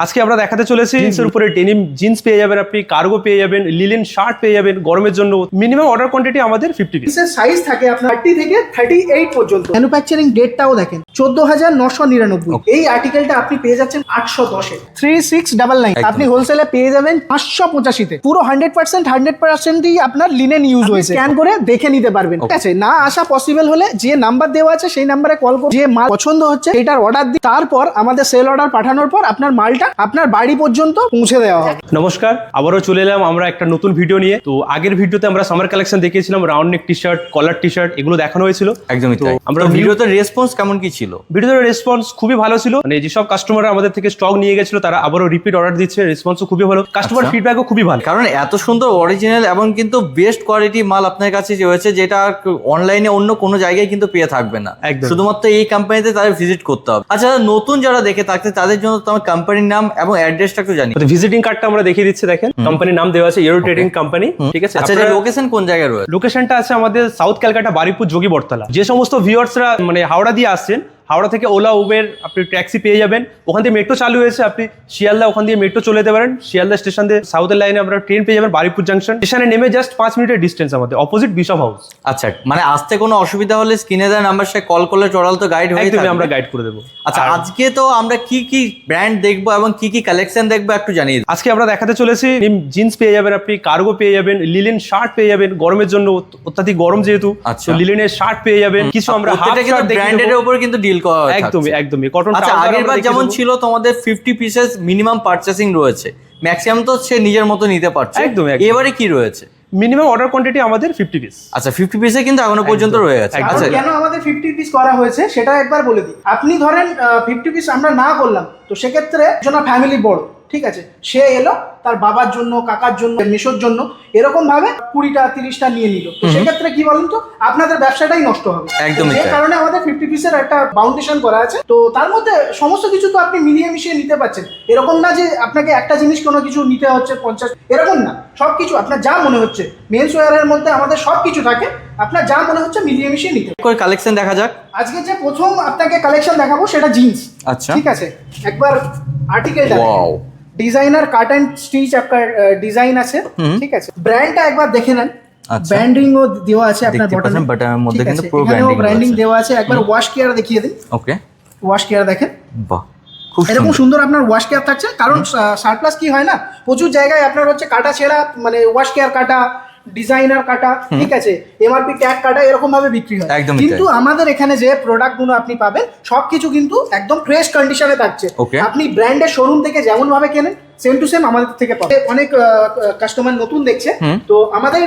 আজকে আমরা দেখাতে চলেছি জিন্সের উপরে ডেনিম জিন্স পেয়ে যাবেন, আপনি কার্গো পেয়ে যাবেন, লিলেন শার্ট পেয়ে যাবেন গরমের জন্য। মিনিমাম অর্ডার কোয়ান্টিটি আমাদের 50 পিস। পিসের সাইজ থাকে আপনার 30 থেকে 38 পর্যন্ত। ম্যানুফ্যাকচারিং ডেটটাও দেখেন 14,999। এই আর্টিকেলটা আপনি পেয়ে যাচ্ছেন 810 এ 3699। আপনি হোলসেলে পেয়ে যাবেন 585 তে। পুরো 100%ই আপনার লিনেন ইউজ হয়েছে। স্ক্যান করে দেখে নিতে পারবেন। ঠিক আছে, না আসা পসিবল হলে যে নাম্বার দেওয়া আছে সেই নাম্বারে কল করে যে মাল পছন্দ হচ্ছে এটার অর্ডার দিন, তারপর আমাদের সেল অর্ডার পাঠানোর পর আপনার মালটা আপনার বাড়ি পর্যন্ত পৌঁছে দেওয়া হবে। নমস্কার, আবারও চলে এলাম আমরা একটা নতুন ভিডিও নিয়ে। তো আগের ভিডিওতে আমরা সামার কালেকশন দেখিয়েছিলাম, রাউন্ড নেক টি শার্ট, কলার টি শার্ট, এগুলো দেখানো হয়েছিল। একদমই তাই। আমরা ভিডিওতে রেসপন্স কেমন কি ছিল? ভিডিওতে রেসপন্স খুবই ভালো ছিল। মানে যেসব কাস্টমাররা আমাদের থেকে স্টক নিয়ে গেছিল তারা আবারও রিপিট অর্ডার দিচ্ছে, রেসপন্সও খুবই ভালো, কাস্টমার ফিডব্যাকও খুবই ভালো। কারণ এত সুন্দর অরিজিনাল এবং কিন্তু বেস্ট কোয়ালিটি মাল আপনার কাছে রয়েছে, যেটা অনলাইনে অন্য কোনো জায়গায় কিন্তু পেয়ে থাকবে না। শুধুমাত্র এই কোম্পানিতে তাদের ভিজিট করতে হবে। আচ্ছা, নতুন যারা দেখে থাকছে তাদের জন্য তোমার কোম্পানির নাম এবং অ্যাড্রেসটা একটু জানি। ভিজিটিং কার্ডটা আমরা দেখিয়ে দিচ্ছি, দেখেন কোম্পানির নাম দেওয়া আছে ইউরো ট্রেডিং কোম্পানি। ঠিক আছে। আচ্ছা, এটা লোকেশন কোন জায়গায় রয়েছে? লোকেশনটা আছে আমাদের সাউথ ক্যালকাটা, বারিপুর, যোগী বটতলা। যে সমস্ত ভিউয়ার্সরা মানে হাওড়া দিয়ে আসছেন, হাওড়া থেকে ওলা উবের আপনি ট্যাক্সি পেয়ে যাবেন। ওখান থেকে মেট্রো চালু হয়েছে, আপনি শিয়ালদা ওখান দিয়ে মেট্রো চলে যেতে পারেন। শিয়ালদা স্টেশন দিয়ে সাউথের লাইনে আপনারা ট্রেন পেয়ে যাবেন বারিপুর জাংশন স্টেশনে নেমে জাস্ট 5 মিনিটের ডিস্টেন্স আমাদের, অপোজিট বিশপ হাউস। আচ্ছা, মানে আসতে কোনো অসুবিধা হলে স্ক্রিনে দেওয়া নাম্বার সে কল করলে টোটাল তো গাইড হয়ে যাবে, আমরা গাইড করে দেবো। আচ্ছা, আজকে তো আমরা কি কি ব্র্যান্ড দেখবো এবং কি কি কালেকশন দেখবো একটু জানিয়ে দিন। আজকে আমরা দেখাতে চলেছি জিন্স পেয়ে যাবেন, আপনি কার্গো পেয়ে যাবেন, লিলেন শার্ট পেয়ে যাবেন গরমের জন্য, অত্যাধিক গরম যেহেতু। আচ্ছা, লিলেনের শার্ট পেয়ে যাবেন। কিছু আমরা হাফ শার্ট ব্র্যান্ডের উপর কিন্তু ডিল করা হয়। একদমই কটন। আচ্ছা, আগেরবার যেমন ছিল তোমাদের 50 পিসেস মিনিমাম পারচেসিং রয়েছে, ম্যাক্সিমাম তো সে নিজের মতো নিতে পারছে। একদম। এবারে কি রয়েছে? মিনিমাম অর্ডার কোয়ান্টিটি আমাদের 50 পিস। আচ্ছা, 50 পিসে কিন্তু এখনো পর্যন্ত রয়ে গেছে। আচ্ছা, কেন আমাদের 50 পিস করা হয়েছে সেটা একবার বলে দিই। আপনি ধরেন 50 পিস আমরা না করলাম, তো সেক্ষেত্রে একজন ফ্যামিলি বড়, ঠিক আছে, সে এলো তার বাবার জন্য, কাকার জন্য, মিশোর জন্য, এরকম ভাবে 20টা 30টা নিয়ে নিল, তো সেক্ষেত্রে কি বলুন তো, আপনাদের ব্যবসাটাই নষ্ট হবে। একদমই। যে কারণে আমাদের 50 পিসের একটা বাউন্ডেশন করা আছে। তো তার মধ্যে সমস্ত কিছু তো আপনি মিলিয়ে মিশিয়ে নিতে পারছেন। এরকম না যে আপনাকে একটা জিনিস কোনো কিছু নিতে হচ্ছে 50, এরকম না। সবকিছু আপনার যা মনে হচ্ছে, মেন্স ওয়্যারের মধ্যে আমাদের সবকিছু থাকে, আপনার যা মনে হচ্ছে মিলিয়ে মিশিয়ে নিতে করে কালেকশন দেখা যাক। আজকে যে প্রথম আপনাকে কালেকশন দেখাবো সেটা জিন্স। আচ্ছা, ঠিক আছে, একবার আর্টিকেলটা wow, designer cut and stitch আপনার ডিজাইন আছে। ঠিক আছে, ব্র্যান্ডটা একবার দেখে নেন। ব্র্যান্ডিং ও দেওয়া আছে আপনার বটনের মধ্যে, কিন্তু পুরো ব্র্যান্ডিং দেওয়া আছে। একবার ওয়াশ কেয়ার দেখিয়ে দিন। ওকে, ওয়াশ কেয়ার দেখেন, বাহ, খুব এরকম সুন্দর আপনার ওয়াশ কেয়ার থাকছে। কারণ সারপ্লাস কি হয় না, প্রচুর জায়গায় আপনার হচ্ছে কাটা ছেঁড়া, মানে ওয়াশ কেয়ার কাটা, ডিজাইনার কাটা, ঠিক আছে, এমআরপি ট্যাগ কাটা, এরকম ভাবে বিক্রি হয়। কিন্তু আমাদের এখানে যে প্রোডাক্ট গুলো আপনি পাবেন সবকিছু কিন্তু একদম ফ্রেশ কন্ডিশনে থাকছে। আপনি ব্র্যান্ডের শোরুম থেকে যেমন ভাবে কেনেন সেম টু সেম আমাদের থেকে পাবেন। অনেক কাস্টমার নতুন দেখছে, তো আমাদের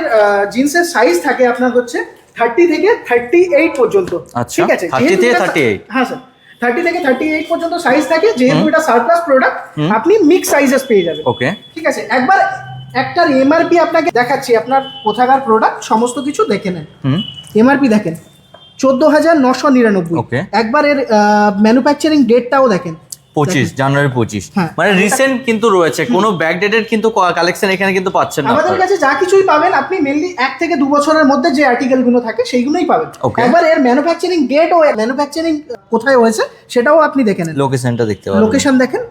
জিন্সের সাইজ থাকে আপনার হচ্ছে 30 থেকে 38 পর্যন্ত। ঠিক আছে, 30 থেকে 38। হ্যাঁ স্যার, 30 থেকে 38 পর্যন্ত সাইজ থাকে। যেহেতু এটা সারপ্লাস প্রোডাক্ট, আপনি মিক্স সাইজেস পেয়ে যাবেন। ওকে, ঠিক আছে। একবার একটার এমআরপি আপনাকে দেখাচ্ছি, আপনার কোথাকার প্রোডাক্ট সমস্ত কিছু দেখে নেন। এমআরপি দেখেন 14,999। একবার এর ম্যানুফ্যাকচারিং ডেটটাও দেখেন 25 জানুয়ারি 25। মানে রিসেন্ট কিন্তু রয়েছে, কোনো ব্যাকডেটেড কিন্তু কালেকশন এখানে কিন্তু পাচ্ছেন না। আমাদের কাছে যা কিছুই পাবেন আপনি মেইনলি 1 থেকে 2 বছরের মধ্যে যে আর্টিকেল গুলো থাকে সেইগুলোই পাবেন। একবার এর ম্যানুফ্যাকচারিং ডেট ও ম্যানুফ্যাকচারিং কোথায় হয়েছে সেটাও আপনি দেখে নেন। লোকেশনটা দেখতে পাবেন, লোকেশন দেখেন।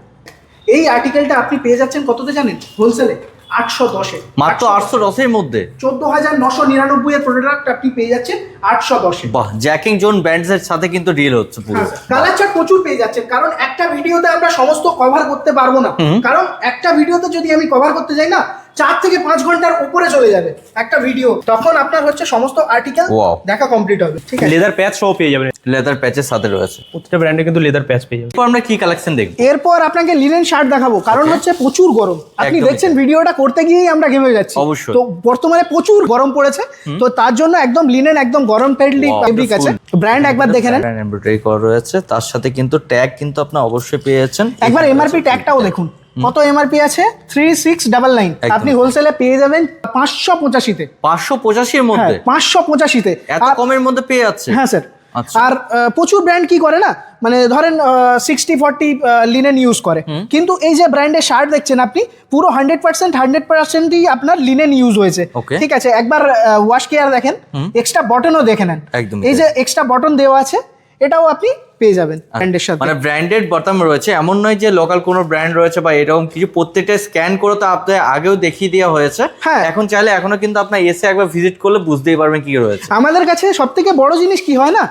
এই আর্টিকেলটা আপনি পেয়ে যাচ্ছেন কততে জানেন? হোলসেলে 810 এ, মাত্র 810 এর মধ্যে 14,999 এর প্রোডাক্ট আপনি পেয়ে যাচ্ছেন 810 এ। বাহ, জ্যাকিং জোন ব্র্যান্ডস এর সাথে কিন্তু ডিল হচ্ছে পুরো। কালার চার্ট প্রচুর পেয়ে যাচ্ছেন, কারণ একটা ভিডিওতে আমরা সমস্ত কভার করতে পারবো না। কারণ একটা ভিডিওতে যদি আমি কভার করতে যাই না, 4 থেকে 5 ঘন্টার উপরে চলে যাবে একটা ভিডিও, তখন আপনার হচ্ছে সমস্ত আর্টিকেল দেখা কমপ্লিট হবে। ঠিক আছে, লেদার প্যাচ সহ পেয়ে যাবেন, লেদার প্যাচের সাথে রয়েছে প্রত্যেকটা ব্র্যান্ডে কিন্তু লেদার প্যাচ পেয়ে যাবেন। এরপর আমরা কি কালেকশন দেখব? এরপর আপনাকে লিনেন শার্ট দেখাবো, কারণ হচ্ছে প্রচুর গরম। আপনি দেখছেন ভিডিওটা করতে গিয়েই আমরা ঘেমে যাচ্ছি। অবশ্যই, তো বর্তমানে প্রচুর গরম পড়েছে, তো তার জন্য একদম লিনেন, একদম গরম ফেব্রিক আছে। ব্র্যান্ড একবার দেখে নেন, এমব্রয়ডারি করা রয়েছে, তার সাথে কিন্তু ট্যাগ কিন্তু আপনি অবশ্যই পেয়ে যাচ্ছেন। একবার এমআরপি ট্যাগটাও দেখুন কত এমআরপি আছে, 3699। আপনি হোলসেলে পেয়ে যাবেন 585 তে। 585 এর মধ্যে? 585 তে, এত কমের মধ্যে পেয়ে যাচ্ছে? হ্যাঁ স্যার। আর প্রচুর ব্র্যান্ড কি করে না, মানে ধরেন 60-40 লিনেন ইউজ করে, কিন্তু এই যে ব্র্যান্ডের শার্ট দেখছেন আপনি, পুরো 100%ই আপনার লিনেন ইউজ হয়েছে। ঠিক আছে, একবার ওয়াশ কেয়ার দেখেন, এক্সট্রা বটনও দেখে নেন। এই যে এক্সট্রা বটন দেওয়া আছে, এটাও আপনি পেয়ে যাবেন ব্র্যান্ডের সাথে। মানে ব্র্যান্ডেড বটম রয়েছে, এমন নয় যে লোকাল কোনো ব্র্যান্ড রয়েছে বা এরকম কিছু, প্রত্যেকটা স্ক্যান করে তো আপনাদের আগেও দেখিয়ে দেওয়া হয়েছে। হ্যাঁ, এখন চাইলে এখনো কিন্তু আপনার এসে একবার ভিজিট করলে বুঝতেই পারবেন কি রয়েছে। আমাদের কাছে সব থেকে বড় জিনিস কি হয় না,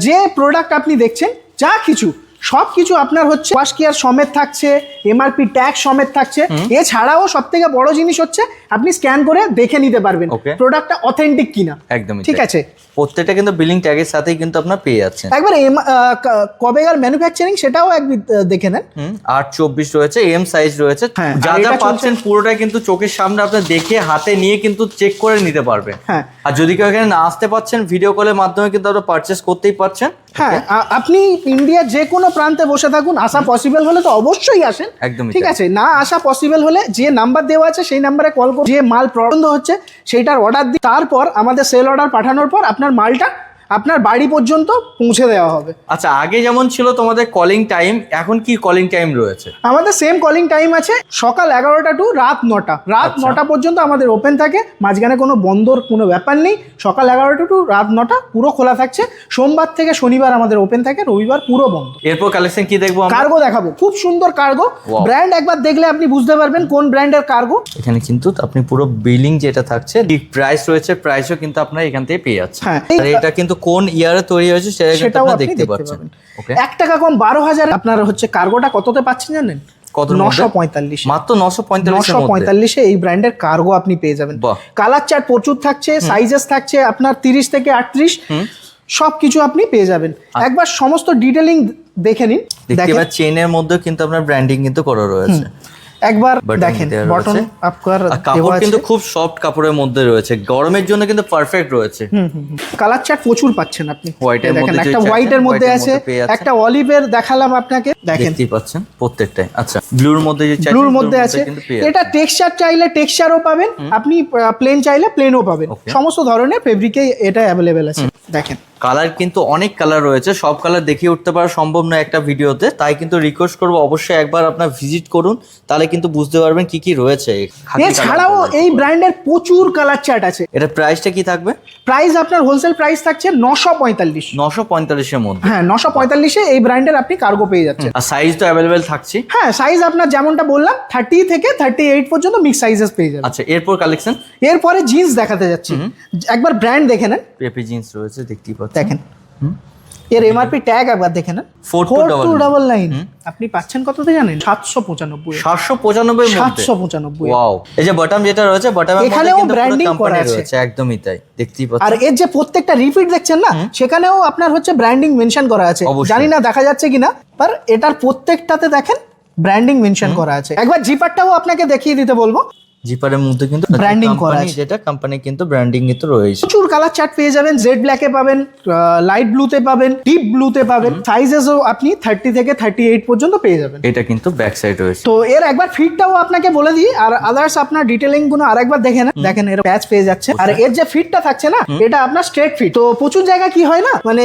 যে প্রোডাক্ট আপনি দেখছেন যা কিছু সব কিছু আপনার হচ্ছে ওয়াশ কেয়ার সমেত থাকছে, এমআরপি ট্যাগ সমেত থাকছে। এছাড়াও সব থেকে বড় জিনিস হচ্ছে আপনি স্ক্যান করে দেখে নিতে পারবেন প্রোডাক্টটা অথেন্টিক কিনা। একদমই ঠিক আছে, প্রত্যেকটা কিন্তু বিলিং ট্যাগের সাথেই কিন্তু আপনার পেয়ে যাচ্ছেন। একবার কবেকার ম্যানুফ্যাকচারিং সেটাও দেখে নেন। 824 রয়েছে, এম সাইজ রয়েছে, যা যা পাচ্ছেন পুরোটা কিন্তু চোখের সামনে আপনি দেখে হাতে নিয়ে কিন্তু চেক করে নিতে পারবেন। হ্যাঁ, আর যদি কেউ এখানে না আসতে পারছেন, ভিডিও কলের মাধ্যমে কিন্তু আপনারা পারচেস করতেই পারছেন। হ্যাঁ, আপনি ইন্ডিয়ার যে কোনো প্রান্তে বসে থাকুন, আসা পসিবল হলে তো অবশ্যই আসেন। একদমই ঠিক আছে, না আসা পসিবল হলে যে নাম্বার দেওয়া আছে সেই নাম্বারে কল করে যে মাল পছন্দ হচ্ছে সেইটার অর্ডার দিই, তারপর আমাদের সেল অর্ডার পাঠানোর পর আপনার মালটা আপনার বাড়ি পর্যন্ত পৌঁছে দেওয়া হবে। আচ্ছা, আগে যেমন ছিল তোমাদের কলিং টাইম, এখন কি কলিং টাইম রয়েছে? আমাদের সেম কলিং টাইম আছে, সকাল 11টা টু রাত 9টা। রাত 9টা পর্যন্ত আমাদের ওপেন থাকে, মাঝখানে কোনো বন্ধর কোনো ব্যাপার নেই। সকাল 11টা টু রাত 9টা পুরো খোলা থাকছে। সোমবার থেকে শনিবার আমাদের ওপেন থাকে, রবিবার পুরো বন্ধ। এরপর কালেকশন কি দেখবো? কার্গো দেখাবো, খুব সুন্দর কার্গো ব্র্যান্ড, একবার দেখলে আপনি বুঝতে পারবেন কোন ব্র্যান্ডের কার্গো। এখানে কিন্তু আপনি পুরো বিলিং যেটা থাকছে, প্রাইস রয়েছে, প্রাইসও কিন্তু আপনারা এখান থেকে পেয়ে যাচ্ছেন। হ্যাঁ, আর এটা কিন্তু কোন ইয়ারে তৈরি হয়েছে সেটাও আপনি দেখতে পাচ্ছেন। 1 টাকা কম 12,000 আপনার হচ্ছে কার্গোটা কততে পাচ্ছেন জানেন? কত? 945, মাত্র 945 এই ব্র্যান্ডের কার্গো আপনি পেয়ে যাবেন। কালার চার্ট প্রচুর থাকছে, সাইজেস থাকছে আপনার 30 থেকে 38, সবকিছু আপনি পেয়ে যাবেন। একবার সমস্ত ডিটেইলিং দেখে নিন। দেখেন চেনের মধ্যে কিন্তু আপনার ব্র্যান্ডিং কিন্তু করা রয়েছে। একবার দেখেন বটন আপনার কাপড় কিন্তু খুব সফট কাপড়ের মধ্যে রয়েছে, গরমের জন্য কিন্তু পারফেক্ট রয়েছে। কালার চার্ট প্রচুর পাচ্ছেন আপনি। হোয়াইটের মধ্যে একটা হোয়াইটের মধ্যে আছে, একটা অলিভের দেখালাম আপনাকে, দেখেন দেখতেই পাচ্ছেন প্রত্যেকটাই। আচ্ছা, ব্লুর মধ্যে যে চাইছেন, ব্লুর মধ্যে আছে। এটা টেক্সচার চাইলে টেক্সচারও পাবেন, আপনি প্লেন চাইলে প্লেনও পাবেন। সমস্ত ধরনের ফেব্রিকে এটা অ্যাভেলেবেল আছে। দেখেন কালার কিন্তু অনেক কালার রয়েছে, সব কালার দেখিয়ে উঠতে পারা সম্ভব নয় একটা ভিডিওতে, তাই কিন্তু রিকোয়েস্ট করবো অবশ্যই একবার আপনার ভিজিট করুন, তাহলে কিন্তু বুঝতে পারবেন কি কি রয়েছে। এছাড়াও এই ব্র্যান্ডের প্রচুর কালার চার্ট আছে। এটা প্রাইসটা কি থাকবে? প্রাইস আপনার হোলসেল প্রাইস থাকছে 945। 945 এর মধ্যে? হ্যাঁ, 945-এ এই ব্র্যান্ডের আপনি কার্গো পেয়ে যাচ্ছেন। আর সাইজ তো অ্যাভেলেবেল থাকছে। হ্যাঁ, সাইজ আপনার যেমনটা বললাম 30 থেকে 38 পর্যন্ত মিক্স সাইজেস পেয়ে যাবেন। আচ্ছা, এরপর কালেকশন, এরপরে জিন্স দেখাতে যাচ্ছি। একবার ব্র্যান্ড দেখে নেন। পেপি জিন্স রয়েছে, দেখতেই পাচ্ছেন। দেখেন এর এমআরপি ট্যাগ একবার দেখে নেন, 4299। আপনি পাচ্ছেন কততে জানেন? 795। 795 এর মধ্যে? 795। ওয়াও! এই যে বটম যেটা রয়েছে, বটমের মধ্যে এখানেও কিন্তু ব্র্যান্ডিং করা আছে। একদমই তাই, দেখতেই পাচ্ছেন। আর এর যে প্রত্যেকটা রিপিট দেখছেন না, সেখানেও আপনার হচ্ছে ব্র্যান্ডিং মেনশন করা আছে। জানি না দেখা যাচ্ছে কিনা, पर এটার প্রত্যেকটাতে দেখেন ব্র্যান্ডিং মেনশন করা আছে। একবার জিপারটাও আপনাকে দেখিয়ে দিতে বলবো। জিপারের মধ্যে কিন্তু ব্র্যান্ডিং করা আছে, যেটা কোম্পানি কিন্তু ব্র্যান্ডিং কিন্তু রয়েছে। প্রচুর কালার চার্ট পেয়ে যাবেন, জেড ব্ল্যাকে পাবেন, লাইট ব্লুতে পাবেন, ডিপ ব্লুতে পাবেন। সাইজেসও আপনি 30 থেকে 38 পর্যন্ত পেয়ে যাবেন। এটা কিন্তু ব্যাক সাইড রয়েছে। তো এর একবার ফিটটাও আপনাকে বলে দিই, আর আদার্স আপনার ডিটেইলিং গুলো আরেকবার দেখে নেন। দেখেন এর প্যাচ পেয়ে যাচ্ছে, আর এর যে ফিটটা থাকছে না, এটা আপনার স্ট্রেট ফিট। তো প্রচুর জায়গায় কি হয় না, মানে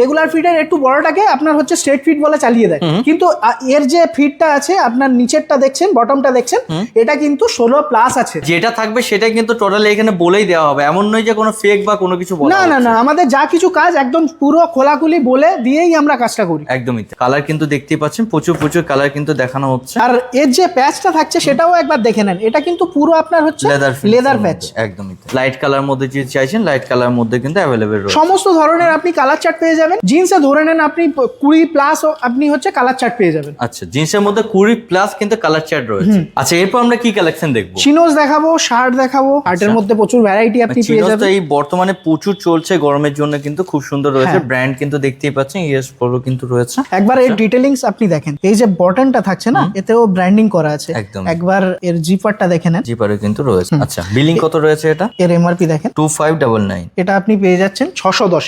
রেগুলার ফিটের একটু বড়টাকে আপনার হচ্ছে স্ট্রেট ফিট বলে চালিয়ে দেয়, কিন্তু এর যে ফিটটা আছে, আপনার নিচেরটা দেখছেন, বটমটা দেখছেন, এটা কিন্তু 16+ আছে। যেটা থাকবে সেটা কিন্তু টোটালি এখানে বলেই দেওয়া হবে, এমন নয় যে কোনো ফেক বা কোনো কিছু বলা। না না না, আমাদের যা কিছু কাজ একদম পুরো খোলাখুলি বলে দিয়েই আমরা কাজটা করি। একদমই। কালার কিন্তু দেখতেই পাচ্ছেন, প্রচুর প্রচুর কালার কিন্তু দেখানো হচ্ছে। আর এর যে প্যাচটা থাকছে সেটাও একবার দেখে নেন, এটা কিন্তু পুরো আপনার হচ্ছে লেদার প্যাচ। একদমই। লাইট কালার মধ্যে যদি চাইছেন, লাইট কালার মধ্যে কিন্তু অ্যাভেলেবেল রয়েছে। সমস্ত ধরনের আপনি কালার চার্ট পেয়ে যাবেন। জিন্সে ধরে নেন আপনি 20+ আপনি হচ্ছে কালার চার্ট পেয়ে যাবেন। আচ্ছা, জিন্সের মধ্যে 20+ কিন্তু কালার চার্ট রয়েছে। আচ্ছা, এরপর আমরা কি কালেকশন দেখবো? চিনোস দেখাবো, শার্ট দেখাবো। শার্টের মধ্যে প্রচুর ভ্যারাইটি আপনি পেয়ে যাবেন। এই বর্তমানে প্রচুর চলছে, গরমের জন্য কিন্তু খুব সুন্দর রয়েছে। ব্র্যান্ড কিন্তু দেখতেই পাচ্ছেন, ইএস প্রো কিন্তু রয়েছে। একবার এর ডিটেইলিংস আপনি দেখেন, এই যে বটনটা থাকছে না, এতেও ব্র্যান্ডিং করা আছে। একবার এর জিপারটা দেখে নেন, জিপারে কিন্তু রয়েছে। আচ্ছা, বিলিং কত রয়েছে এটা? এর এমআরপি দেখেন 2599। এটা আপনি পেয়ে যাচ্ছেন 610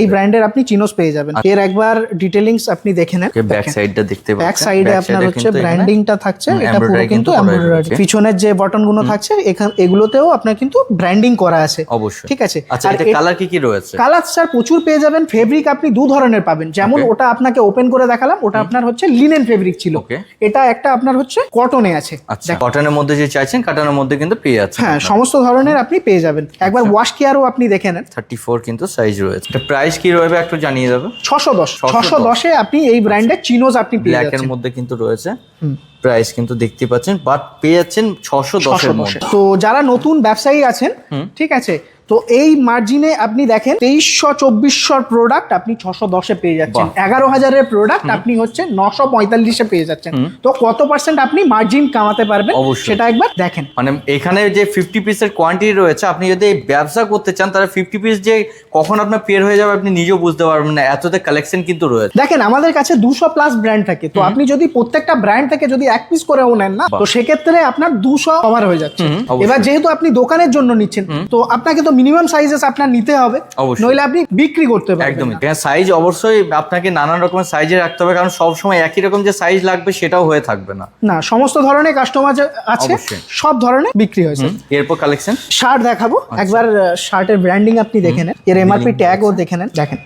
এই ব্র্যান্ডের আপনি চিনোস পেয়ে যাবেন। এর একবার ডিটেইলিংস আপনি দেখে নেন। ব্যাক সাইডটা দেখতে পাচ্ছেন, ব্যাক সাইডে আপনার হচ্ছে ব্র্যান্ডিংটা থাকছে, এটা পুরো কিন্তু এমব্রয়ডারি। পিছনে পিছনের যে বটন গুলো থাকছে এগুলোতেও আপনার কিন্তু ব্র্যান্ডিং করা আছে অবশ্যই। ঠিক আছে। আচ্ছা, এটা কালার কি রয়েছে? কালার স্যার প্রচুর পেয়ে যাবেন। ফেব্রিক আপনি দু ধরনের পাবেন, যেমন ওটা আপনাকে ওপেন করে দেখালাম, ওটা আপনার হচ্ছে লিনেন ফেব্রিক ছিল, এটা একটা আপনার হচ্ছে কটনে আছে। আচ্ছা, কটনের মধ্যে যে চাইছেন কাটানোর মধ্যে কিন্তু পেয়ে যাচ্ছে। হ্যাঁ, সমস্ত ধরনের আপনি পেয়ে যাবেন। একবার ওয়াশ কেয়ারও আপনি দেখে নেন। 34 কিন্তু সাইজ রয়েছে। এটা প্রাইস কি রয়েছে একটু জানিয়ে দেবে? 610 এ আপনি এই ব্র্যান্ডের চিনোজ আপনি পেয়ে ব্ল্যাক যাচ্ছেন। এর মধ্যে কিন্তু রয়েছে। প্রাইস কিন্তু দেখতে পাচ্ছেন, বাট পেয়ে যাচ্ছেন 610 এর মধ্যে। তো যারা নতুন ব্যবসায়ী আছেন, ঠিক আছে, তো এই মার্জিনে আপনি দেখেন 2300-2400 প্রোডাক্ট আপনি 610 এ পেয়ে যাচ্ছেন। 11,000 প্রোডাক্ট আপনি হচ্ছে 945 এ পেয়ে যাচ্ছেন। তো কত পার্সেন্ট আপনি মার্জিন কামাতে পারবেন সেটা একবার দেখেন। মানে এখানে যে 50 পিসের কোয়ান্টিটি রয়েছে, আপনি যদি এই ব্যবসা করতে চান তাহলে 50 পিস যে কখন আপনার পেয়ার হয়ে যাবে আপনি নিজেও বুঝতে পারবেন না, এতটা কালেকশন কিন্তু রয়েছে। দেখেন আমাদের কাছে 200+ ব্র্যান্ড থাকে, তো আপনি যদি প্রত্যেকটা ব্র্যান্ড থেকে যদি এক পিস করেও নেন না, তো সেক্ষেত্রে আপনার 200 কভার হয়ে যাচ্ছে। এবার যেহেতু আপনি দোকানের জন্য নিচ্ছেন, তো আপনাকে তো মিনিমাম সাইজেস আপনার নিতে হবে, নইলে আপনি বিক্রি করতে পারবেন। একদমই। সাইজ অবশ্যই আপনাকে নানান রকমের সাইজে রাখতে হবে, কারণ সব সময় একই রকম যে সাইজ লাগবে সেটাও হয়ে থাকবে না। না, সমস্ত ধরনের কাস্টমার আছে, সব ধরনের বিক্রি হয়েছে। এরপর কালেকশন শার্ট দেখাবো। একবার শার্টের ব্র্যান্ডিং আপনি দেখে নেন, এর এমআরপি ট্যাগও দেখে নেন। দেখেন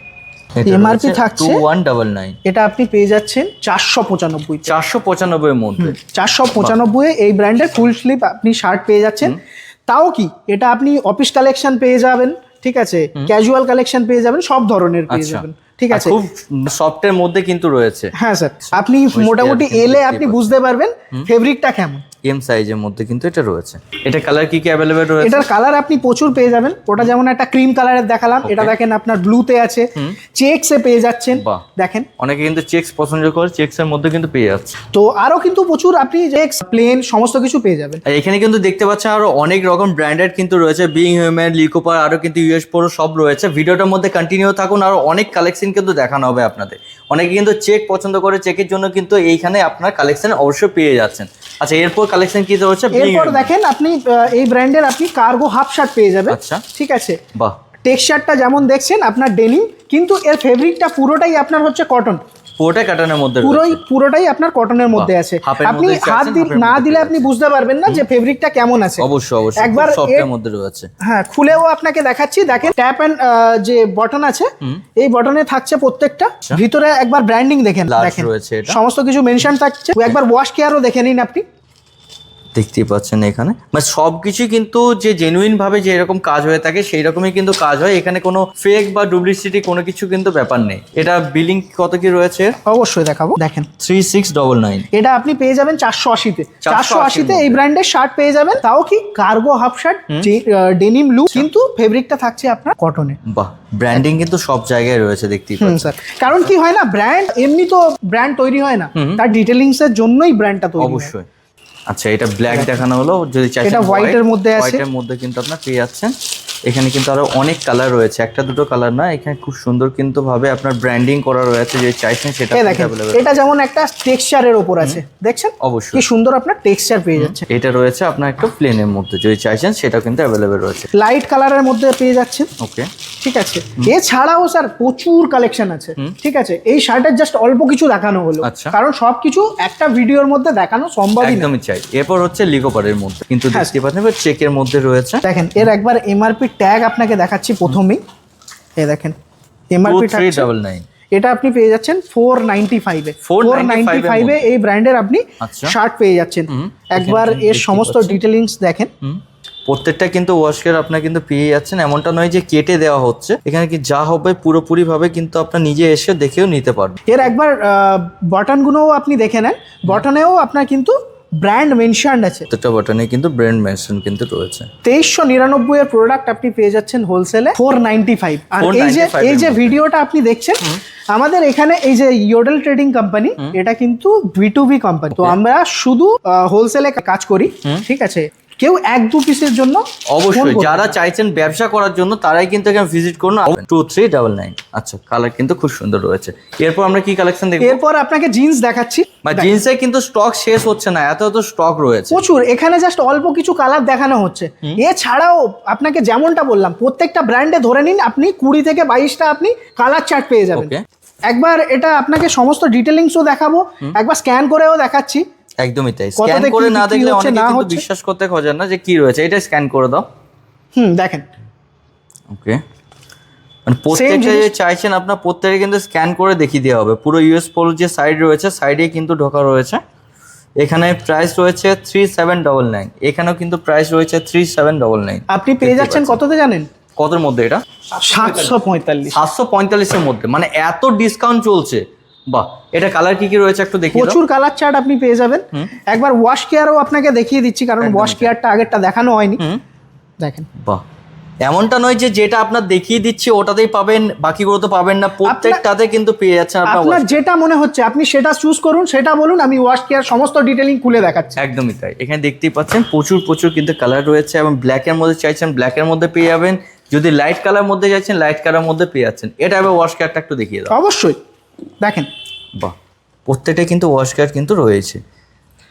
এমআরপি থাকছে 2199, এটা আপনি পেয়ে যাচ্ছেন 495 495 এর মধ্যে। 495 এই ব্র্যান্ডের ফুল স্লিভ আপনি শার্ট পেয়ে যাচ্ছেন। তাও কি, এটা আপনি অফিস কালেকশন পেয়ে যাবেন, ঠিক আছে, ক্যাজুয়াল কালেকশন পেয়ে যাবেন, সব ধরনের পেয়ে যাবেন, ঠিক আছে। খুব সফটের মধ্যে কিন্তু রয়েছে। হ্যাঁ স্যার, আপনি মোটামুটি এলে আপনি বুঝতে পারবেন ফেব্রিকটা কেমন। এম সাইজের মধ্যে কিন্তু এটা রয়েছে। এটা কালার কি অ্যাভেলেবেল রয়েছে? এটার কালার আপনি প্রচুর পেয়ে যাবেন। ওটা যেমন একটা ক্রিম কালারের দেখালাম, এটা দেখেন আপনার ব্লুতে আছে, চেকসে পেয়ে যাচ্ছেন। দেখেন অনেকে কিন্তু চেকস পছন্দ করে, চেকস এর মধ্যে কিন্তু পেয়ে যাচ্ছে। তো আরো কিন্তু প্রচুর আপনি চেকস, প্লেন সমস্ত কিছু পেয়ে যাবেন। এখানে কিন্তু দেখতে পাচ্ছেন আরো অনেক রকম ব্র্যান্ডেড কিন্তু রয়েছে, বিং হিউম্যান, লিকোপার, আরো কিন্তু ইউএস প্রো সব রয়েছে। ভিডিওটার মধ্যে কন্টিনিউ থাকুন, আরো অনেক কালেকশন কিন্তু দেখানো হবে আপনাদের। অনেকে কিন্তু চেক পছন্দ করে, চেকের জন্য কিন্তু এইখানে আপনার কালেকশন অবশ্যই পেয়ে যাচ্ছেন। আচ্ছা, এরপর কালেকশন কি রয়েছে? এরপর দেখেন আপনি এই ব্র্যান্ডের আপনি কার্গো হাফ শার্ট পেয়ে যাবেন। আচ্ছা, ঠিক আছে। বাহ, টেক্সচারটা যেমন দেখছেন আপনার ডেনিম, কিন্তু এর ফেব্রিকটা পুরোটাই আপনার হচ্ছে কটন। পুরোটাই কটনের মধ্যে, পুরোটাই আপনার কটনের মধ্যে আছে। আপনি হাত না দিলে আপনি বুঝতে পারবেন না যে ফেব্রিকটা কেমন আছে। অবশ্যই একবার সফটের মধ্যে রয়েছে। হ্যাঁ, খুলেও আপনাকে দেখাচ্ছি। দেখেন ট্যাপ এন্ড যে বটন আছে, এই বটনে থাকছে প্রত্যেকটা, ভিতরে একবার ব্র্যান্ডিং দেখেন, দেখেন সমস্ত কিছু মেনশন থাকছে। একবার ওয়াশ কেয়ারও দেখে নিন আপনি, দেখতেই পাচ্ছেন এখানে মানে সবকিছু কিন্তু যে জেনুইন ভাবে যে এরকম কাজ হয়ে থাকে সেই রকমই কিন্তু কাজ হয়। এখানে কোনো ফেক বা ডুপ্লিসিটি কোনো কিছু কিন্তু ব্যাপার নেই। এটা বিলিং কত কি রয়েছে অবশ্যই দেখাবো। দেখেন 3699, এটা আপনি পেয়ে যাবেন 480-তে। 480-তে এই ব্র্যান্ডের শার্ট পেয়ে যাবেন। তাও কি cargo half shirt, denim look, কিন্তু ফেব্রিকটা থাকছে আপনার কটনে। বাহ, ব্র্যান্ডিং কিন্তু সব জায়গায় রয়েছে, দেখতেই পাচ্ছেন স্যার। কারণ কি হয় না, ব্র্যান্ড এমনি তো ব্র্যান্ড তৈরি হয় না, তার ডিটেলিংস এর জন্যই ব্র্যান্ডটা তৈরি হয়। অবশ্যই। আচ্ছা, এটা ব্ল্যাক দেখানো হলো, যদি চাইছেন এটা হোয়াইটের মধ্যে আছে, হোয়াইটের মধ্যে কিন্তু আপনারা পেয়ে যাচ্ছেন। এখানে কিন্তু আরো অনেক কালার রয়েছে, একটা দুটো কালার না, এখানে খুব সুন্দর কিন্তু ভাবে আপনার ব্র্যান্ডিং করা রয়েছে, যে চাইছেন সেটা अवेलेबल। এটা যেমন একটা টেক্সচারের উপর আছে, দেখছেন অবশ্যই কি সুন্দর আপনার টেক্সচার পেয়ে যাচ্ছে। এটা রয়েছে আপনার একটা প্লেনের মধ্যে, যদি চাইছেন সেটাও কিন্তু अवेलेबल রয়েছে। লাইট কালারের মধ্যে পেয়ে যাচ্ছেন। ওকে, ঠিক আছে। এছাড়াও স্যার প্রচুর কালেকশন আছে, ঠিক আছে। এই শার্টের জাস্ট অল্প কিছু দেখানো হলো, কারণ সবকিছু একটা ভিডিওর মধ্যে দেখানো সম্ভব না। একদমই চাই। এরপর হচ্ছে লিকোপারের মধ্যে কিন্তু দেখতে পাচ্ছেন চেকের মধ্যে রয়েছে। দেখেন এর একবার এমআরপি ট্যাগ আপনাকে দেখাচ্ছি প্রথমেই। এই দেখেন এমআরপি ট্যাগ 2399, এটা আপনি পেয়ে যাচ্ছেন 495 এ। 495 এ এই ব্র্যান্ডের আপনি শার্ট পেয়ে যাচ্ছেন। একবার এর সমস্ত ডিটেইলিংস দেখেন। প্রত্যেকটা কিন্তু ওয়াশকের আপনার কিন্তু পেয়ে যাচ্ছেন, এমনটা নয় যে কেটে দেওয়া হচ্ছে। এখানে কি যা হবে পুরোপুরি ভাবে কিন্তু আপনার নিজে এসে দেখেও নিতে পারবেন। এর একবার বাটনগুলোও আপনি দেখে নেন, বাটনেও আপনার কিন্তু ব্র্যান্ড মেনশনড আছে। প্রত্যেকটা বাটনে কিন্তু ব্র্যান্ড মেনশন কিন্তু রয়েছে। 2399 এর প্রোডাক্ট আপনি পেয়ে যাচ্ছেন হোলসেলে 495। আর এই যে ভিডিওটা আপনি দেখছেন, আমাদের এখানে এই যে ইয়োডেল ট্রেডিং কোম্পানি, এটা কিন্তু B2B কোম্পানি। তো আমরা শুধু হোলসেলে কাজ করি, ঠিক আছে। কেউ 1-2 পিসের জন্য অবশ্যই যারা চাইছেন ব্যবসা করার জন্য তারাই কিন্তু এখানে ভিজিট করুন। 2399। আচ্ছা, কালার কিন্তু খুব সুন্দর রয়েছে। এরপর আমরা কি কালেকশন দেখব? এরপর আপনাকে জিন্স দেখাচ্ছি। জিন্সে কিন্তু স্টক শেষ হচ্ছে না, এত স্টক রয়েছে প্রচুর। এখানে জাস্ট অল্প কিছু কালার দেখানো হচ্ছে। এছাড়াও আপনাকে যেমনটা বললাম, প্রত্যেকটা ব্র্যান্ডে ধরে নিন আপনি 20 থেকে 22টা আপনি কালার চার্ট পেয়ে যাবেন। একবার এটা আপনাকে সমস্ত ডিটেলিংসও দেখাবো, একবার স্ক্যান করেও দেখাচ্ছি। একদমই তাই, স্ক্যান করে না দেখলে অনেকে কিন্তু বিশ্বাস করতে খোঁজেন না যে কি রয়েছে। এটা স্ক্যান করে দাও। দেখেন। ওকে, মানে প্রত্যেকটা যে চাইছেন আপনার প্রত্যেকটা কিন্তু স্ক্যান করে দেখিয়ে দেওয়া হবে। পুরো ইউএস পোলো যে সাইড রয়েছে সাইডে কিন্তু ঢোকা রয়েছে। এখানে প্রাইস রয়েছে 3799, এখানেও কিন্তু প্রাইস রয়েছে 3799। আপনি পেয়ে যাচ্ছেন কততে জানেন? কতর মধ্যে এটা? 745। 745 এর মধ্যে, মানে এত ডিসকাউন্ট চলছে। বাহ, এটা কালার কি কি রয়েছে একটু দেখি। প্রচুর কালার চার্ট আপনি পেয়ে যাবেন। একবার ওয়াশ কেয়ারও আপনাকে দেখিয়ে দিচ্ছি, কারণ ওয়াশ কেয়ারটা আগেরটা দেখানো হয়নি। দেখেন। বাহ, এমনটা নয় যে যেটা আপনার দেখিয়ে দিচ্ছি ওটাতেই পাবেন, বাকিগুলো তো পাবেন না, প্রত্যেকটাতে কিন্তু পেয়ে যাচ্ছেন আপনার যেটা মনে হচ্ছে আপনি সেটা চুজ করুন, সেটা বলুন, আমি ওয়াশ কেয়ার সমস্ত ডিটেইলিং খুলে দেখাচ্ছি। একদমই তাই, এখানে দেখতেই পাচ্ছেন প্রচুর কিন্তু কালার রয়েছে, এবং ব্ল্যাকের মধ্যে চাইছেন ব্ল্যাকের মধ্যে পেয়ে যাবেন, যদি লাইট কালার মধ্যে চাইছেন লাইট কালার মধ্যে পেয়ে যাচ্ছেন। এটা এবার ওয়াশ কেয়ারটা একটু দেখিয়ে দাও। অবশ্যই দেখেন। বাহ, প্রত্যেকটা কিন্তু ওয়াশ কেয়ার কিন্তু রয়েছে।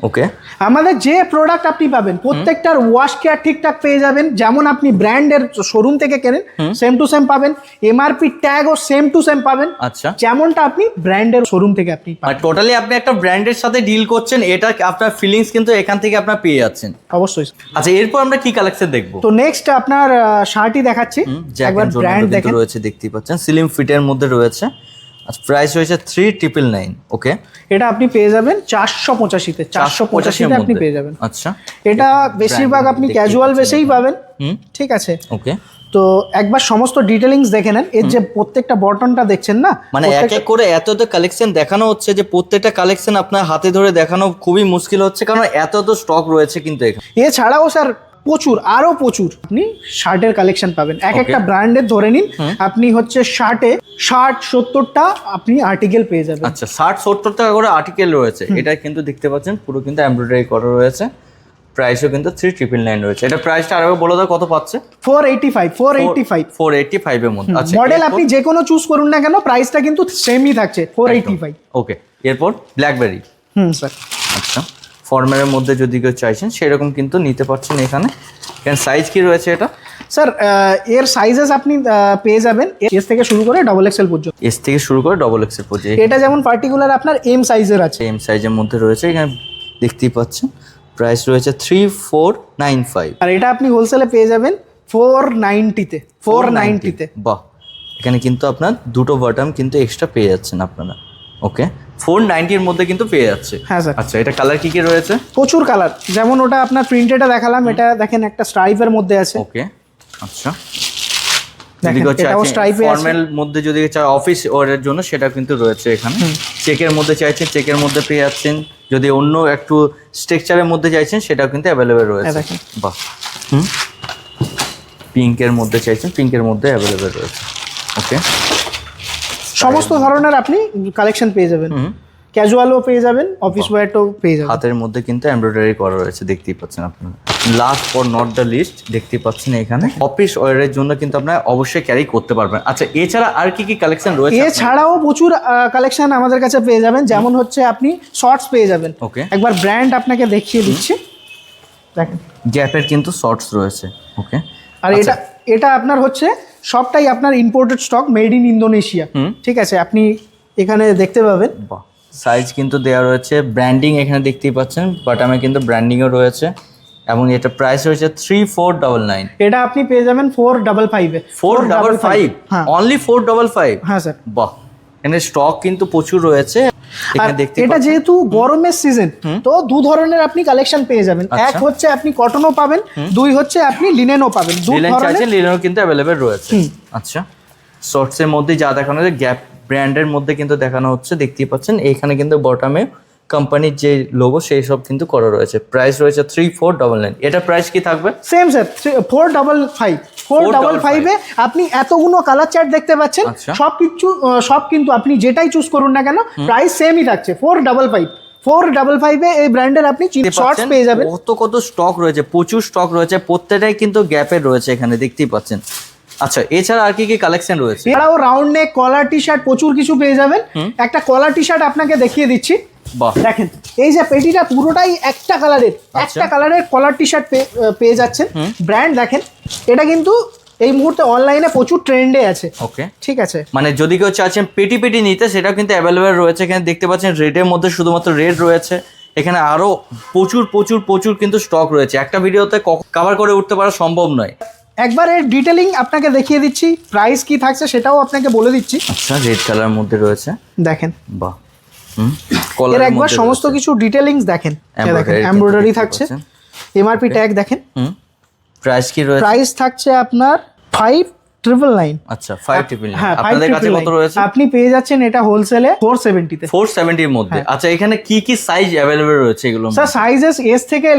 ওকে, আমাদের যে প্রোডাক্ট আপনি পাবেন প্রত্যেকটার ওয়াশ কেয়ার ঠিকঠাক পেয়ে যাবেন। যেমন আপনি ব্র্যান্ডের শোরুম থেকে কেনেন সেম টু সেম পাবেন, এমআরপি ট্যাগও সেম টু সেম পাবেন। আচ্ছা, যেমনটা আপনি ব্র্যান্ডের শোরুম থেকে আপনি পাবেন। টোটালি আপনি একটা ব্র্যান্ডের সাথে ডিল করছেন, এটা আপনার ফিলিংস কিন্তু এখান থেকে আপনার পেয়ে যাচ্ছেন। অবশ্যই। আচ্ছা, এরপর আমরা কি কালেকশন দেখবো? তো নেক্সট আপনার শার্টই দেখাচ্ছি। একবার ব্র্যান্ড দেখেন, রয়েছে দেখতেই পাচ্ছেন, স্লিম ফিটের মধ্যে রয়েছে। আচ্ছা, প্রাইস রয়েছে 3999। ওকে, এটা আপনি পেয়ে যাবেন 485-তে। 485-তে আপনি পেয়ে যাবেন। আচ্ছা, এটা বেশিরভাগ আপনি ক্যাজুয়াল বেসেই পাবেন। ঠিক আছে। ওকে, তো একবার সমস্ত ডিটেইলিংস দেখে নেন। এর যে প্রত্যেকটা বটনটা দেখছেন না, মানে এক এক করে এত কালেকশন দেখানো হচ্ছে যে প্রত্যেকটা কালেকশন আপনার হাতে ধরে দেখানো খুবই মুশকিল হচ্ছে, কারণ এত স্টক রয়েছে কিন্তু এখানে। এছাড়াও স্যার আরো প্রচুর আপনি শার্টের কালেকশন পাবেন। এক একটা ব্র্যান্ডের ধরে নিন, আপনি হচ্ছে শার্টে 60-70টা আপনি আর্টিকেল পেয়ে যাবেন। আচ্ছা, 60-70 টাকা করে আর্টিকেল রয়েছে। এটা কিন্তু দেখতে পাচ্ছেন পুরো কিন্তু এমব্রয়ডারি করা রয়েছে। প্রাইসও কিন্তু 3999 রয়েছে। এটা প্রাইসটা আরেকবার বলে দাও কত পাচ্ছে? 485 এর মধ্যে। আচ্ছা, মডেল আপনি যে কোনো চুজ করুন না কেন, প্রাইসটা কিন্তু সেমই থাকছে 485। ওকে, এরপর ব্ল্যাকবেরি। স্যার। আচ্ছা, ফর্মালের মধ্যে যদি কেউ চাইছেন সেরকম কিন্তু নিতে পারছেন। এখানে সাইজ কি রয়েছে এটা? স্যার এর সাইজেস আপনি পেয়ে যাবেন এস থেকে শুরু করে ডবল এক্সেল পর্যন্ত। এস থেকে শুরু করে ডবল এক্সেল পর্যন্ত। এটা যেমন পার্টিকুলার আপনার এম সাইজের আছে। এম সাইজের মধ্যে রয়েছে, এখানে দেখতেই পাচ্ছেন। প্রাইস রয়েছে 3495। আর এটা আপনি হোলসেলে পেয়ে যাবেন 490-তে। 490-তে। বাহ, এখানে কিন্তু আপনার দুটো বটম কিন্তু এক্সট্রা পেয়ে যাচ্ছেন আপনারা। ওকে, 490 এর মধ্যে কিন্তু পেয়ে যাচ্ছে। হ্যাঁ স্যার। আচ্ছা, এটা কালার কি কি রয়েছে? প্রচুর কালার। যেমন ওটা আপনার প্রিন্টেডটা দেখালাম, এটা দেখেন একটা স্ট্রাইপের মধ্যে আছে। ওকে, আচ্ছা, দেখেন এটাও স্ট্রাইপে আছে। ফর্মাল মধ্যে যদি চাই অফিস ওয়ারের জন্য সেটা কিন্তু রয়েছে এখানে। চেকের মধ্যে চাইছেন চেকের মধ্যে পেয়ে যাচ্ছেন, যদি অন্য একটু স্ট্রাকচারের মধ্যে চাইছেন সেটাও কিন্তু অ্যাভেলেবেল রয়েছে। বাহ, পিঙ্কের মধ্যে চাইছেন পিঙ্কের মধ্যে অ্যাভেলেবেল রয়েছে। ওকে, সমস্ত ধরনের আপনি কালেকশন পেয়ে যাবেন। ক্যাজুয়ালও পেয়ে যাবেন, অফিস ওয়্যারটাও পেয়ে যাবেন। হাতের মধ্যে কিন্তু এমব্রয়ডারি করা রয়েছে, দেখতেই পাচ্ছেন আপনারা। Last for not the list দেখতে পাচ্ছেন এখানে অফিস ওয়্যারের জন্য কিন্তু আপনারা অবশ্যই ক্যারি করতে পারবেন। আচ্ছা, এছাড়া আর কি কি কালেকশন রয়েছে? এছাড়াও প্রচুর কালেকশন আমাদের কাছে পেয়ে যাবেন। যেমন হচ্ছে আপনি শর্টস পেয়ে যাবেন। ওকে, একবার ব্র্যান্ড আপনাকে দেখিয়ে দিচ্ছি। দেখেন গ্যাপের কিন্তু শর্টস রয়েছে। ওকে, আর এটা আপনার হচ্ছে সবটাই আপনার imported stock, made in Indonesia. ঠিক আছে, আপনি এখানে দেখতে পাবেন। বাহ, সাইজ কিন্তু দেওয়া রয়েছে, ব্র্যান্ডিং এখানে দেখতেই পাচ্ছেন, বাটামে কিন্তু ব্র্যান্ডিংও রয়েছে, এবং এটা প্রাইস রয়েছে 3499। এটা আপনি পেয়ে যাবেন 455-এ। 455? অনলি 455? হ্যাঁ স্যার। বাহ, এখানে স্টক কিন্তু প্রচুর রয়েছে। এটা যেহেতু গরমের সিজন, তো দু ধরনের আপনি কালেকশন পেয়ে যাবেন। এক হচ্ছে আপনি কটনও পাবেন, দুই হচ্ছে আপনি লিনেনও পাবেন। লিনেনও কিন্তু অ্যাভেলেবেল রয়েছে। আচ্ছা, শর্টসের মধ্যে যা দেখানো হচ্ছে গ্যাপ ব্র্যান্ডের মধ্যে কিন্তু দেখানো হচ্ছে, দেখতেই পাচ্ছেন। এইখানে কিন্তু বটমে কোম্পানির যে লোগো সেই সব কিন্তু করা রয়েছে। প্রাইস রয়েছে 3499। এটা প্রাইস কি থাকবে? Same sir, 455। 455-এ আপনি এতগুলো কালার চার্ট দেখতে পাচ্ছেন। সব কিন্তু আপনি যেটাই চুজ করুন না কেন প্রাইস সেমই থাকছে 455। 455-এ এই ব্র্যান্ডের আপনি শর্টস পেয়ে যাবেন। কত স্টক রয়েছে, প্রচুর স্টক রয়েছে, প্রত্যেকটাই কিন্তু গ্যাপের রয়েছে এখানে, দেখতেই পাচ্ছেন। আচ্ছা, এছাড়া আর কি কি কালেকশন রয়েছে? এছাড়াও রাউন্ড নেক কলার টি শার্ট প্রচুর কিছু পেয়ে যাবেন। একটা কলার টি শার্ট আপনাকে দেখিয়ে দিচ্ছি। দেখেন এই যে পেটিটা পুরোটাই একটা কালারের কলার টি শার্ট পেয়ে যাচ্ছেন। ব্র্যান্ড দেখেন, এটা কিন্তু এই মুহূর্তে অনলাইনে প্রচুর ট্রেন্ডে আছে। ওকে, ঠিক আছে, মানে যদি কেউ চাচ্ছেন পেটি নিতে সেটাও কিন্তু অ্যাভেলেবেল রয়েছে। এখানে দেখতে পাচ্ছেন রেডের মধ্যে শুধুমাত্র রেড রয়েছে, এখানে আরো প্রচুর প্রচুর প্রচুর কিন্তু স্টক রয়েছে, একটা ভিডিওতে কভার করে উঠতে পারা সম্ভব নয়। একবার এর ডিটেলিং আপনাকে দেখিয়ে দিচ্ছি, প্রাইস কি থাকছে সেটাও আপনাকে বলে দিচ্ছি। আচ্ছা, রেড কালার মধ্যে রয়েছে, দেখেন বাহ। এর একবার সমস্ত কিছু ডিটেলিংস দেখেন, দেখেন এমব্রয়ডারি থাকছে, এমআরপি ট্যাগ দেখেন। প্রাইস কি রয়েছে? প্রাইস থাকছে আপনার 5999। আচ্ছা, 5999। হ্যাঁ, আপনাদের কাছে কত রয়েছে? আপনি পেয়ে যাচ্ছেন এটা হোলসেলে 470 তে। 470 এর মধ্যে। আচ্ছা, এখানে কি কি সাইজ अवेलेबल রয়েছে এগুলো? স্যার সাইজেস এস থেকে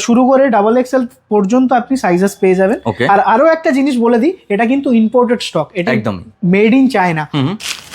শুরু করে ডাবল এক্সেল পর্যন্ত আপনি সাইজেস পেয়ে যাবেন। আর আরো একটা জিনিস বলে দিই, এটা কিন্তু ইম্পোর্টেড স্টক, এটা একদম মেড ইন চায়না।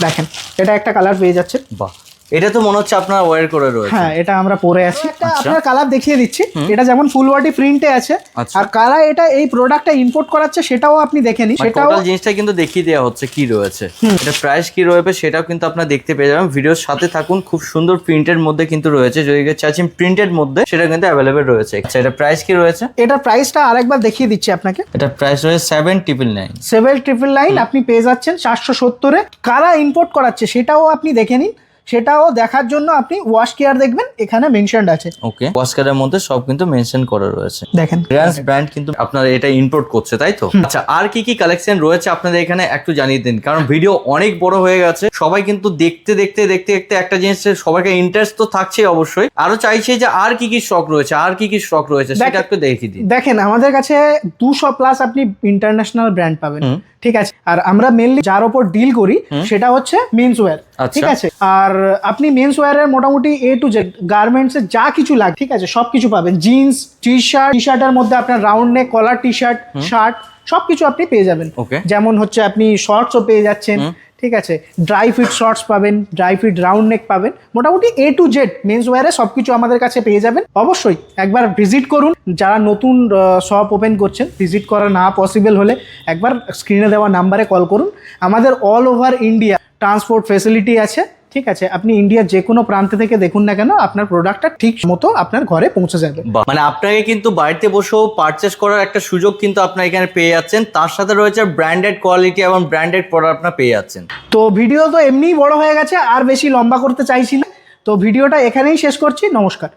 দেখেন এটা একটা কালার পেয়ে যাচ্ছে, বাহ। এটা তো মনে হচ্ছে আপনার ওয়্যার করে রয়েছে। হ্যাঁ, এটা আমরা পরে আছি। একটা আপনার কালার দেখিয়ে দিচ্ছি, এটা যেমন ফুল বডি প্রিন্টে আছে, আর কারা এটা এই প্রোডাক্টটা ইম্পোর্ট করাচ্ছে সেটাও আপনি দেখে নিন। সেটাও টোটাল জিনিসটা কিন্তু দেখিয়ে দেওয়া হচ্ছে কি রয়েছে, এটা প্রাইস কি রয়েছে সেটাও কিন্তু আপনারা দেখতে পেয়ে যাবেন। ভিডিওর সাথে থাকুন, খুব সুন্দর প্রিন্টের মধ্যে কিন্তু রয়েছে, যদি চাচ্ছেন প্রিন্টের মধ্যে সেটা কিন্তু অ্যাভেলেবেল রয়েছে। আচ্ছা, এটা প্রাইস কি রয়েছে? এটার প্রাইসটা আরেকবার দেখিয়ে দিচ্ছি আপনাকে। এটা প্রাইস রয়েছে 7999। 7999 আপনি পেয়ে যাচ্ছেন 470 এ। কারা ইম্পোর্ট করাচ্ছে সেটাও আপনি দেখে নিন, সেটাও দেখার জন্য আপনি ওয়াশ কেয়ার দেখবেন, এখানে মেনশনড আছে। ওকে, ওয়াশ কেয়ারের মধ্যে সব কিন্তু মেনশন করা রয়েছে। দেখেন রিলায়েন্স ব্র্যান্ড কিন্তু আপনারা এটা ইম্পোর্ট করছে, তাই তো? আচ্ছা, আর কি কি কালেকশন রয়েছে আপনাদের এখানে একটু জানিয়ে দিন, কারণ ভিডিও অনেক বড় হয়ে গেছে, সবাই কিন্তু দেখতে দেখতে দেখতে দেখতে একটা জিনিস সবাইকে ইন্টারেস্ট তো থাকছে অবশ্যই, আরো চাইছে যে আর কি কি স্টক রয়েছে, আর কি কি স্টক রয়েছে সেটা একটু দেখিয়ে দিন। দেখেন আমাদের কাছে 200 প্লাস আপনি ইন্টারন্যাশনাল ব্র্যান্ড পাবেন, ঠিক আছে। আর আমরা মেনলি যার উপর ডিল করি সেটা হচ্ছে মেন্স ওয়্যার, ঠিক আছে। আর আপনি মেন্স ওয়্যারের মোটামুটি এ টু জেড গার্মেন্টস এর যা কিছু লাগে, ঠিক আছে, সবকিছু পাবেন। জিন্স, টি শার্টের মধ্যে আপনার রাউন্ড নেক, কলার টি শার্ট সবকিছু আপনি পেয়ে যাবেন। যেমন হচ্ছে আপনি শর্টসও পেয়ে যাচ্ছেন, ঠিক আছে, ড্রাই ফিট শর্টস পাবেন, ড্রাই ফিট রাউন্ড নেক পাবেন, মোটামুটি এ টু জেড মেন্স ওয়্যারে সবকিছু আমাদের কাছে পেয়ে যাবেন। অবশ্যই একবার ভিজিট করুন, যারা নতুন শপ ওপেন করছেন, ভিজিট করা না পসিবল হলে একবার স্ক্রিনে দেওয়া নাম্বারে কল করুন। আমাদের all over India transport facility আছে, ঠিক আছে। আপনি ইন্ডিয়ার যে কোনো প্রান্ত থেকে দেখুন না কেন, আপনার প্রোডাক্টটা ঠিক মতো আপনার ঘরে পৌঁছে যাবে। মানে আপনাকে কিন্তু বাড়িতে বসেও পারচেস করার একটা সুযোগ কিন্তু আপনার এখানে পেয়ে যাচ্ছেন, তার সাথে রয়েছে ব্র্যান্ডেড কোয়ালিটি এবং ব্র্যান্ডেড প্রোডাক্ট আপনারা পেয়ে যাচ্ছেন। তো ভিডিও তো এমনিই বড় হয়ে গেছে, আর বেশি লম্বা করতে চাইছি না, তো ভিডিওটা এখানেই শেষ করছি। নমস্কার।